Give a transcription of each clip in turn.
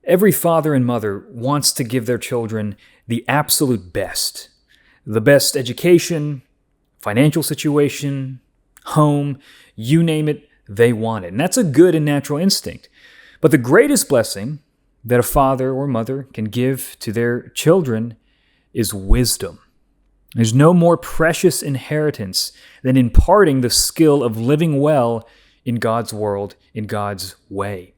Every father and mother wants to give their children the absolute best. The best education, financial situation, home, you name it, they want it. And that's a good and natural instinct. But the greatest blessing that a father or mother can give to their children is wisdom. There's no more precious inheritance than imparting the skill of living well in God's world, in God's way.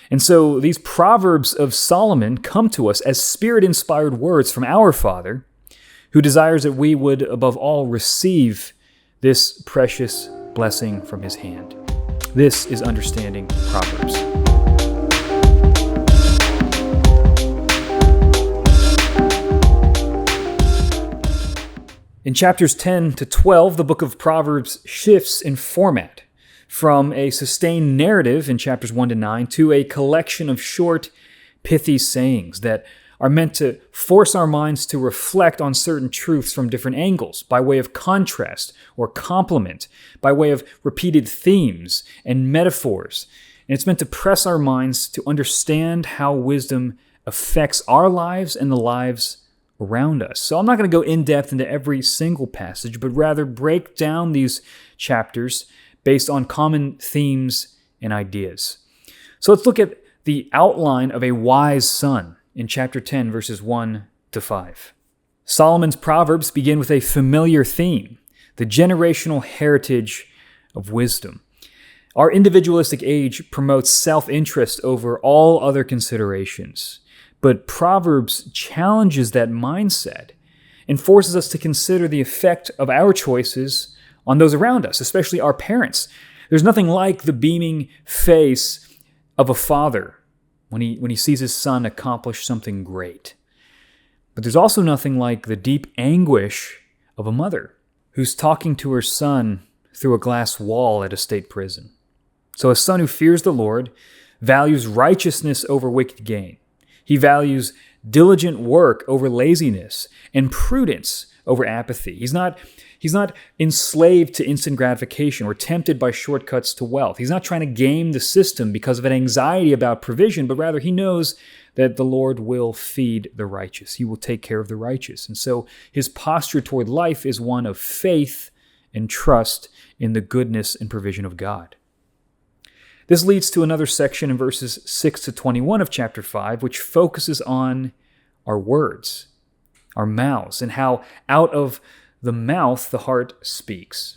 And so these Proverbs of Solomon come to us as Spirit-inspired words from our Father, who desires that we would, above all, receive this precious blessing from his hand. This is Understanding Proverbs. In chapters 10 to 12, the book of Proverbs shifts in format from a sustained narrative in chapters 1 to 9 to a collection of short, pithy sayings that are meant to force our minds to reflect on certain truths from different angles, by way of contrast or complement, by way of repeated themes and metaphors. And it's meant to press our minds to understand how wisdom affects our lives and the lives around us. So I'm not going to go in depth into every single passage, but rather break down these chapters based on common themes and ideas. So let's look at the outline of a wise son in chapter 10, verses 1 to 5. Solomon's Proverbs begin with a familiar theme, the generational heritage of wisdom. Our individualistic age promotes self-interest over all other considerations, but Proverbs challenges that mindset and forces us to consider the effect of our choices on those around us, especially our parents. There's nothing like the beaming face of a father when he sees his son accomplish something great. But there's also nothing like the deep anguish of a mother who's talking to her son through a glass wall at a state prison. So a son who fears the Lord values righteousness over wicked gain. He values diligent work over laziness and prudence over apathy. He's not enslaved to instant gratification or tempted by shortcuts to wealth. He's not trying to game the system because of an anxiety about provision, but rather he knows that the Lord will feed the righteous. He will take care of the righteous. And so his posture toward life is one of faith and trust in the goodness and provision of God. This leads to another section in verses 6 to 21 of chapter 5, which focuses on our words, our mouths, and how out of the mouth the heart speaks.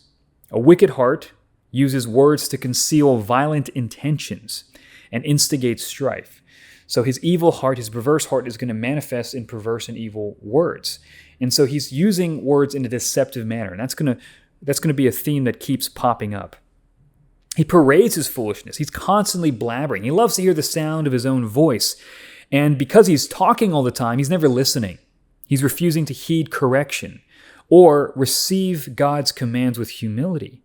A wicked heart uses words to conceal violent intentions and instigate strife. So his evil heart, his perverse heart, is going to manifest in perverse and evil words. And so he's using words in a deceptive manner. And that's going to be a theme that keeps popping up. He parades his foolishness. He's constantly blabbering. He loves to hear the sound of his own voice. And because he's talking all the time, he's never listening. He's refusing to heed correction or receive God's commands with humility.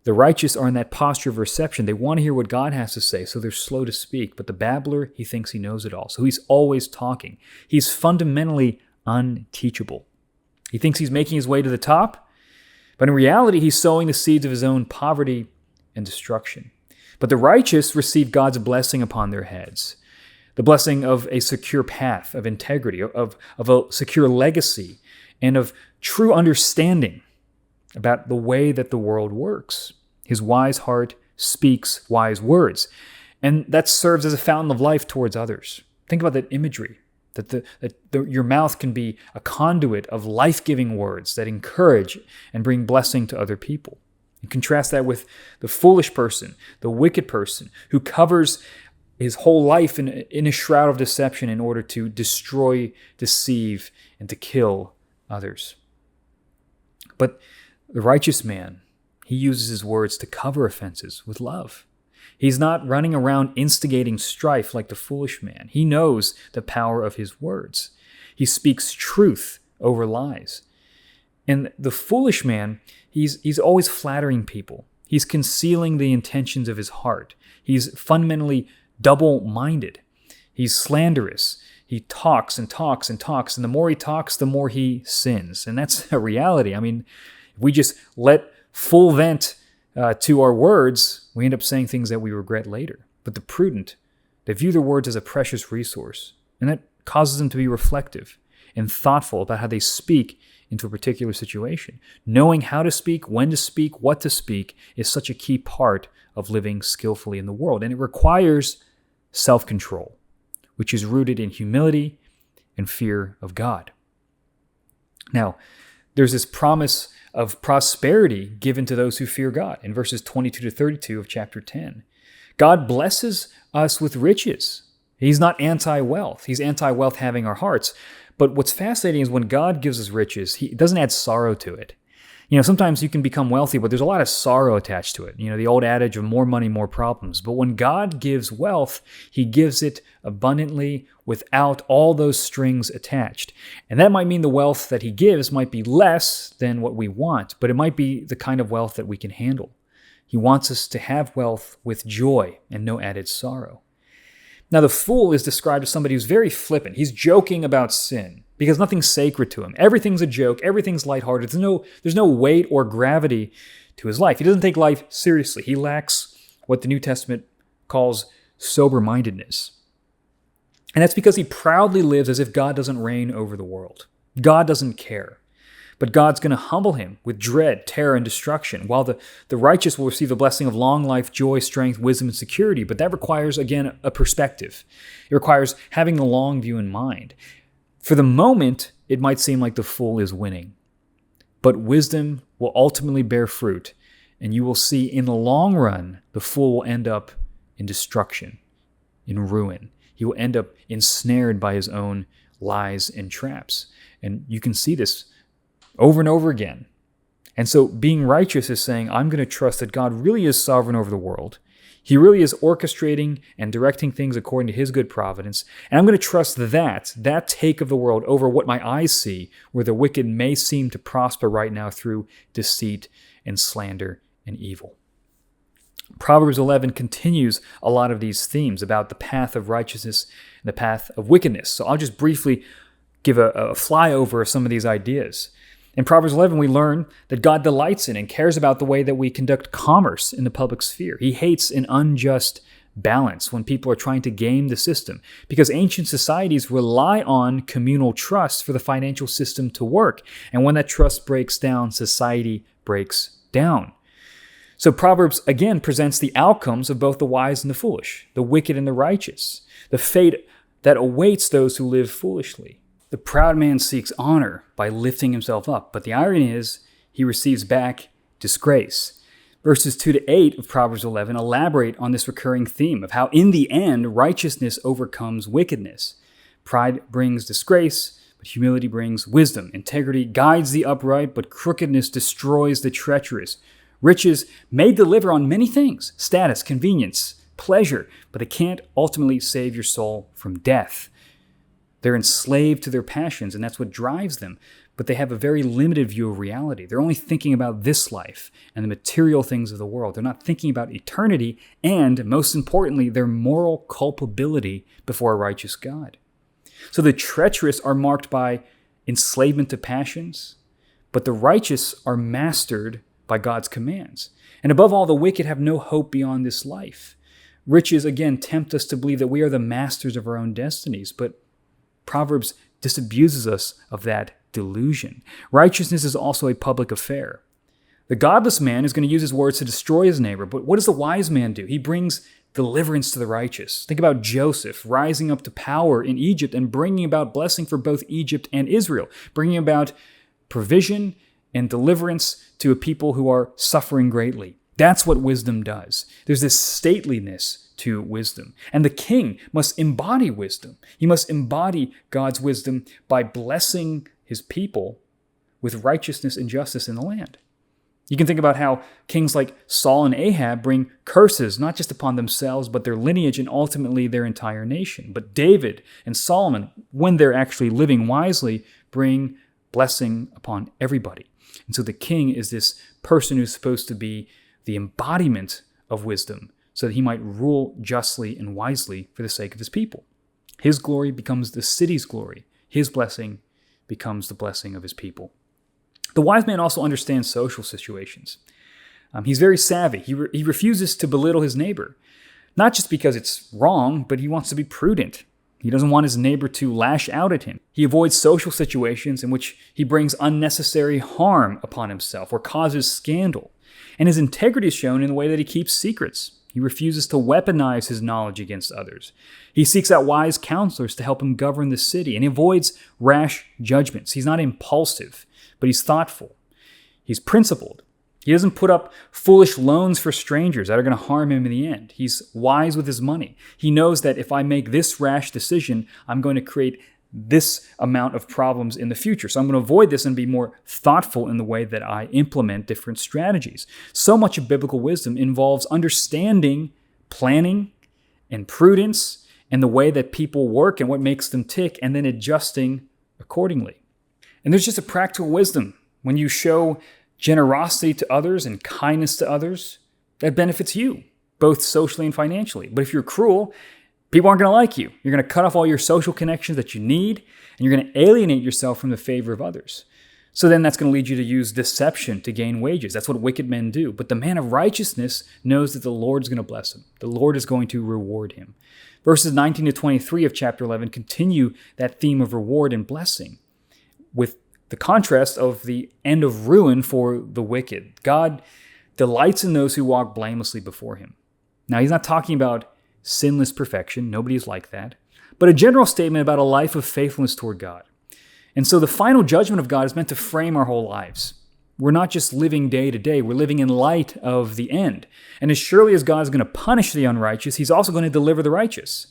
The righteous are in that posture of reception. They want to hear what God has to say, so they're slow to speak. But the babbler, he thinks he knows it all. So he's always talking. He's fundamentally unteachable. He thinks he's making his way to the top, but in reality, he's sowing the seeds of his own poverty and destruction. But the righteous receive God's blessing upon their heads, the blessing of a secure path, of integrity, of a secure legacy, and of true understanding about the way that the world works. His wise heart speaks wise words, and that serves as a fountain of life towards others. Think about that imagery, that your mouth can be a conduit of life-giving words that encourage and bring blessing to other people. You contrast that with the foolish person, the wicked person, who covers his whole life in a shroud of deception in order to destroy, deceive, and to kill others. But the righteous man, he uses his words to cover offenses with love. He's not running around instigating strife like the foolish man. He knows the power of his words. He speaks truth over lies. And the foolish man, he's always flattering people. He's concealing the intentions of his heart. He's fundamentally double-minded. He's slanderous. He talks and talks and talks, and the more he talks, the more he sins. And that's a reality. I mean, if we just let full vent to our words, we end up saying things that we regret later. But the prudent They view their words as a precious resource, and that causes them to be reflective and thoughtful about how they speak into a particular situation. Knowing how to speak, when to speak, what to speak is such a key part of living skillfully in the world. And it requires self-control, which is rooted in humility and fear of God. Now, there's this promise of prosperity given to those who fear God in verses 22 to 32 of chapter 10. God blesses us with riches. He's not anti-wealth. He's anti-wealth having our hearts. But what's fascinating is when God gives us riches, He doesn't add sorrow to it. Sometimes you can become wealthy, but there's a lot of sorrow attached to it. The old adage of more money, more problems. But when God gives wealth, He gives it abundantly without all those strings attached. And that might mean the wealth that He gives might be less than what we want, but it might be the kind of wealth that we can handle. He wants us to have wealth with joy and no added sorrow. Now, the fool is described as somebody who's very flippant. He's joking about sin because nothing's sacred to him. Everything's a joke. Everything's lighthearted. There's no weight or gravity to his life. He doesn't take life seriously. He lacks what the New Testament calls sober-mindedness. And that's because he proudly lives as if God doesn't reign over the world. God doesn't care. But God's going to humble him with dread, terror, and destruction, while the righteous will receive the blessing of long life, joy, strength, wisdom, and security. But that requires, again, a perspective. It requires having the long view in mind. For the moment, it might seem like the fool is winning. But wisdom will ultimately bear fruit, and you will see in the long run, the fool will end up in destruction, in ruin. He will end up ensnared by his own lies and traps. And you can see this over and over again. And so being righteous is saying, I'm going to trust that God really is sovereign over the world. He really is orchestrating and directing things according to His good providence. And I'm going to trust that take of the world over what my eyes see, where the wicked may seem to prosper right now through deceit and slander and evil. Proverbs 11 continues a lot of these themes about the path of righteousness and the path of wickedness. So I'll just briefly give a flyover of some of these ideas. In Proverbs 11, we learn that God delights in and cares about the way that we conduct commerce in the public sphere. He hates an unjust balance when people are trying to game the system, because ancient societies rely on communal trust for the financial system to work. And when that trust breaks down, society breaks down. So Proverbs, again, presents the outcomes of both the wise and the foolish, the wicked and the righteous, the fate that awaits those who live foolishly. The proud man seeks honor by lifting himself up, but the irony is he receives back disgrace. Verses 2 to 8 of Proverbs 11 elaborate on this recurring theme of how in the end righteousness overcomes wickedness. Pride brings disgrace, but humility brings wisdom. Integrity guides the upright, but crookedness destroys the treacherous. Riches may deliver on many things, status, convenience, pleasure, but they can't ultimately save your soul from death. They're enslaved to their passions, and that's what drives them. But they have a very limited view of reality. They're only thinking about this life and the material things of the world. They're not thinking about eternity and, most importantly, their moral culpability before a righteous God. So the treacherous are marked by enslavement to passions, but the righteous are mastered by God's commands. And above all, the wicked have no hope beyond this life. Riches, again, tempt us to believe that we are the masters of our own destinies, but Proverbs disabuses us of that delusion. Righteousness is also a public affair. The godless man is going to use his words to destroy his neighbor, but what does the wise man do? He brings deliverance to the righteous. Think about Joseph rising up to power in Egypt and bringing about blessing for both Egypt and Israel, bringing about provision and deliverance to a people who are suffering greatly. That's what wisdom does. There's this stateliness to wisdom. And the king must embody wisdom. He must embody God's wisdom by blessing his people with righteousness and justice in the land. You can think about how kings like Saul and Ahab bring curses not just upon themselves, but their lineage and ultimately their entire nation. But David and Solomon, when they're actually living wisely, bring blessing upon everybody. And so the king is this person who's supposed to be the embodiment of wisdom, so that he might rule justly and wisely for the sake of his people. His glory becomes the city's glory. His blessing becomes the blessing of his people. The wise man also understands social situations. He's very savvy. He refuses to belittle his neighbor. Not just because it's wrong, but he wants to be prudent. He doesn't want his neighbor to lash out at him. He avoids social situations in which he brings unnecessary harm upon himself or causes scandal. And his integrity is shown in the way that he keeps secrets. He refuses to weaponize his knowledge against others. He seeks out wise counselors to help him govern the city, and he avoids rash judgments. He's not impulsive, but he's thoughtful. He's principled. He doesn't put up foolish loans for strangers that are going to harm him in the end. He's wise with his money. He knows that if I make this rash decision, I'm going to create this amount of problems in the future. So I'm going to avoid this and be more thoughtful in the way that I implement different strategies. So much of biblical wisdom involves understanding, planning, and prudence, and the way that people work and what makes them tick, and then adjusting accordingly. And there's just a practical wisdom. When you show generosity to others and kindness to others, that benefits you, both socially and financially. But if you're cruel, people aren't going to like you. You're going to cut off all your social connections that you need, and you're going to alienate yourself from the favor of others. So then that's going to lead you to use deception to gain wages. That's what wicked men do. But the man of righteousness knows that the Lord is going to bless him. The Lord is going to reward him. Verses 19 to 23 of chapter 11 continue that theme of reward and blessing with the contrast of the end of ruin for the wicked. God delights in those who walk blamelessly before him. Now, he's not talking about sinless perfection. Nobody is like that. But a general statement about a life of faithfulness toward God. And so the final judgment of God is meant to frame our whole lives. We're not just living day to day. We're living in light of the end. And as surely as God is going to punish the unrighteous, he's also going to deliver the righteous.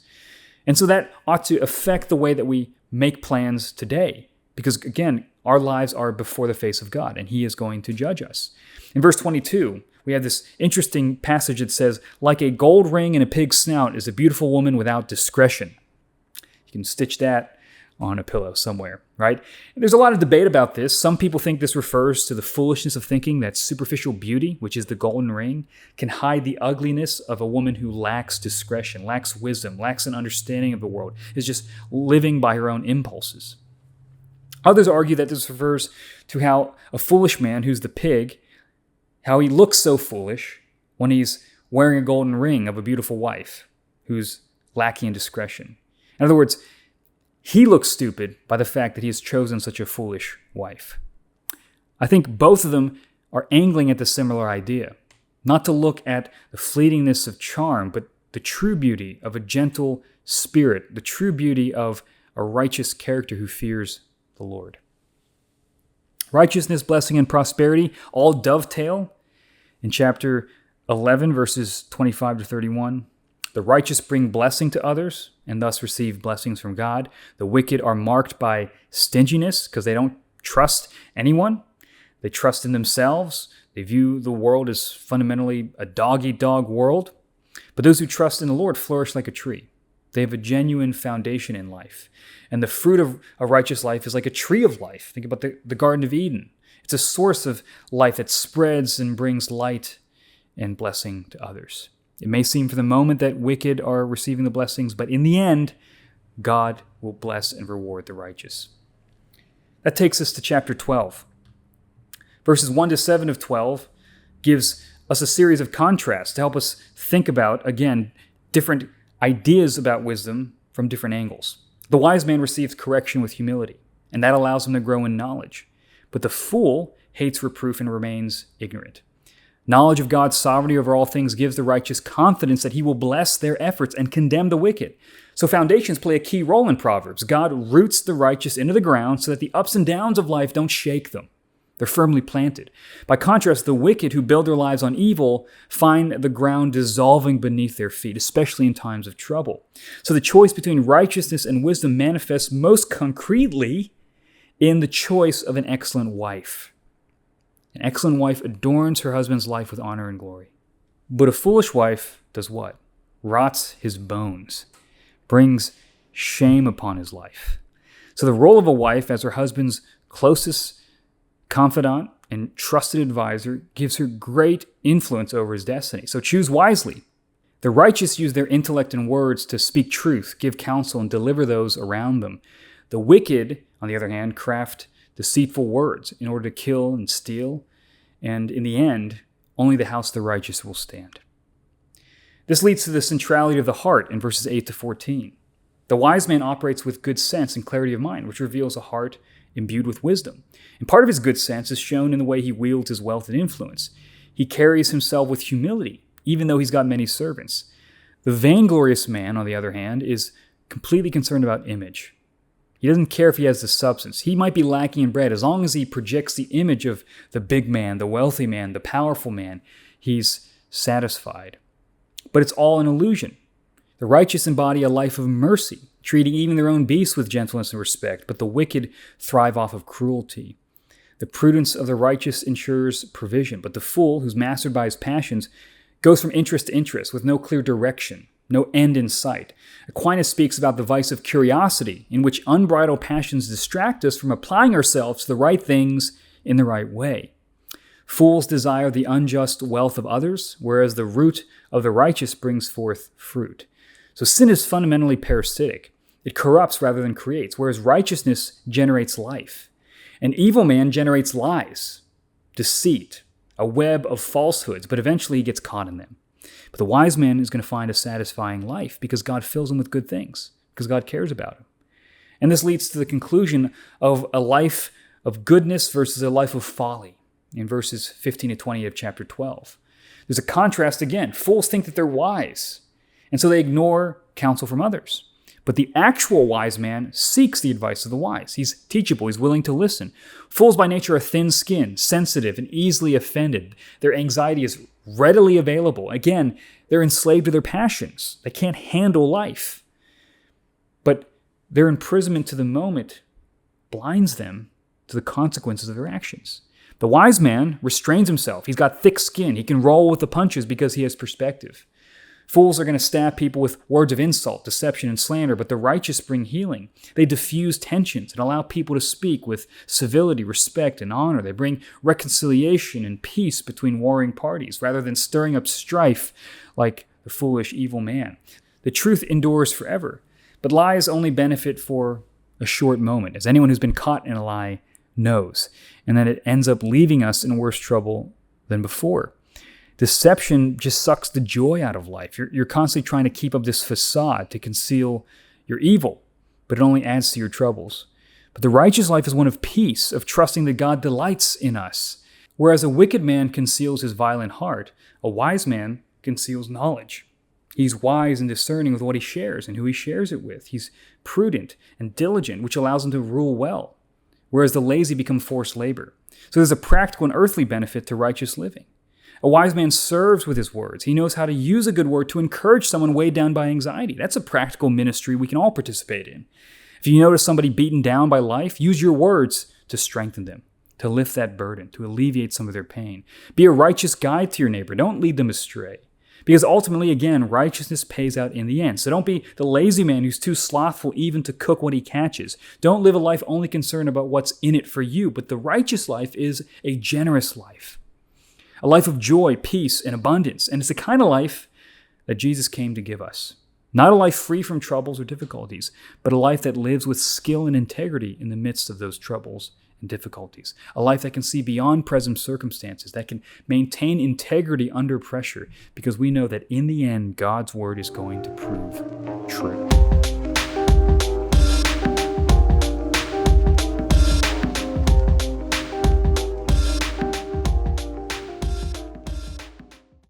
And so that ought to affect the way that we make plans today. Because again, our lives are before the face of God, and he is going to judge us. In verse 22, we have this interesting passage that says, like a gold ring in a pig's snout is a beautiful woman without discretion. You can stitch that on a pillow somewhere, right? And there's a lot of debate about this. Some people think this refers to the foolishness of thinking that superficial beauty, which is the golden ring, can hide the ugliness of a woman who lacks discretion, lacks wisdom, lacks an understanding of the world, is just living by her own impulses. Others argue that this refers to how a foolish man, who's the pig, how he looks so foolish when he's wearing a golden ring of a beautiful wife who's lacking in discretion. In other words, he looks stupid by the fact that he has chosen such a foolish wife. I think both of them are angling at the similar idea, not to look at the fleetingness of charm, but the true beauty of a gentle spirit, the true beauty of a righteous character who fears the Lord. Righteousness, blessing, and prosperity all dovetail in chapter 11, verses 25 to 31. The righteous bring blessing to others and thus receive blessings from God. The wicked are marked by stinginess because they don't trust anyone. They trust in themselves. They view the world as fundamentally a dog-eat-dog world. But those who trust in the Lord flourish like a tree. They have a genuine foundation in life. And the fruit of a righteous life is like a tree of life. Think about the Garden of Eden. It's a source of life that spreads and brings light and blessing to others. It may seem for the moment that wicked are receiving the blessings, but in the end, God will bless and reward the righteous. That takes us to chapter 12. Verses 1 to 7 of 12 gives us a series of contrasts to help us think about, again, different ideas about wisdom from different angles. The wise man receives correction with humility, and that allows him to grow in knowledge. But the fool hates reproof and remains ignorant. Knowledge of God's sovereignty over all things gives the righteous confidence that he will bless their efforts and condemn the wicked. So foundations play a key role in Proverbs. God roots the righteous into the ground so that the ups and downs of life don't shake them. They're firmly planted. By contrast, the wicked who build their lives on evil find the ground dissolving beneath their feet, especially in times of trouble. So the choice between righteousness and wisdom manifests most concretely in the choice of an excellent wife. An excellent wife adorns her husband's life with honor and glory. But a foolish wife does what? Rots his bones, brings shame upon his life. So the role of a wife as her husband's closest confidant and trusted advisor gives her great influence over his destiny. So choose wisely. The righteous use their intellect and words to speak truth, give counsel, and deliver those around them. The wicked, on the other hand, craft deceitful words in order to kill and steal. And in the end, only the house of the righteous will stand. This leads to the centrality of the heart in verses 8 to 14. The wise man operates with good sense and clarity of mind, which reveals a heart imbued with wisdom. And part of his good sense is shown in the way he wields his wealth and influence. He carries himself with humility, even though he's got many servants. The vainglorious man, on the other hand, is completely concerned about image. He doesn't care if he has the substance. He might be lacking in bread. As long as he projects the image of the big man, the wealthy man, the powerful man, he's satisfied. But it's all an illusion. The righteous embody a life of mercy, treating even their own beasts with gentleness and respect, but the wicked thrive off of cruelty. The prudence of the righteous ensures provision, but the fool, who's mastered by his passions, goes from interest to interest with no clear direction, no end in sight. Aquinas speaks about the vice of curiosity, in which unbridled passions distract us from applying ourselves to the right things in the right way. Fools desire the unjust wealth of others, whereas the root of the righteous brings forth fruit. So sin is fundamentally parasitic. It corrupts rather than creates, whereas righteousness generates life. An evil man generates lies, deceit, a web of falsehoods, but eventually he gets caught in them. But the wise man is going to find a satisfying life because God fills him with good things, because God cares about him. And this leads to the conclusion of a life of goodness versus a life of folly in verses 15 to 20 of chapter 12. There's a contrast again. Fools think that they're wise, and so they ignore counsel from others. But the actual wise man seeks the advice of the wise. He's teachable. He's willing to listen. Fools by nature are thin-skinned, sensitive, and easily offended. Their anxiety is readily available. Again, they're enslaved to their passions. They can't handle life. But their imprisonment to the moment blinds them to the consequences of their actions. The wise man restrains himself. He's got thick skin. He can roll with the punches because he has perspective. Fools are going to stab people with words of insult, deception, and slander, but the righteous bring healing. They diffuse tensions and allow people to speak with civility, respect, and honor. They bring reconciliation and peace between warring parties, rather than stirring up strife like the foolish evil man. The truth endures forever, but lies only benefit for a short moment, as anyone who's been caught in a lie knows, and that it ends up leaving us in worse trouble than before. Deception just sucks the joy out of life. You're constantly trying to keep up this facade to conceal your evil, but it only adds to your troubles. But the righteous life is one of peace, of trusting that God delights in us. Whereas a wicked man conceals his violent heart, a wise man conceals knowledge. He's wise and discerning with what he shares and who he shares it with. He's prudent and diligent, which allows him to rule well, whereas the lazy become forced labor. So there's a practical and earthly benefit to righteous living. A wise man serves with his words. He knows how to use a good word to encourage someone weighed down by anxiety. That's a practical ministry we can all participate in. If you notice somebody beaten down by life, use your words to strengthen them, to lift that burden, to alleviate some of their pain. Be a righteous guide to your neighbor. Don't lead them astray. Because ultimately, again, righteousness pays out in the end. So don't be the lazy man who's too slothful even to cook what he catches. Don't live a life only concerned about what's in it for you. But the righteous life is a generous life. A life of joy, peace, and abundance. And it's the kind of life that Jesus came to give us. Not a life free from troubles or difficulties, but a life that lives with skill and integrity in the midst of those troubles and difficulties. A life that can see beyond present circumstances, that can maintain integrity under pressure, because we know that in the end, God's word is going to prove true.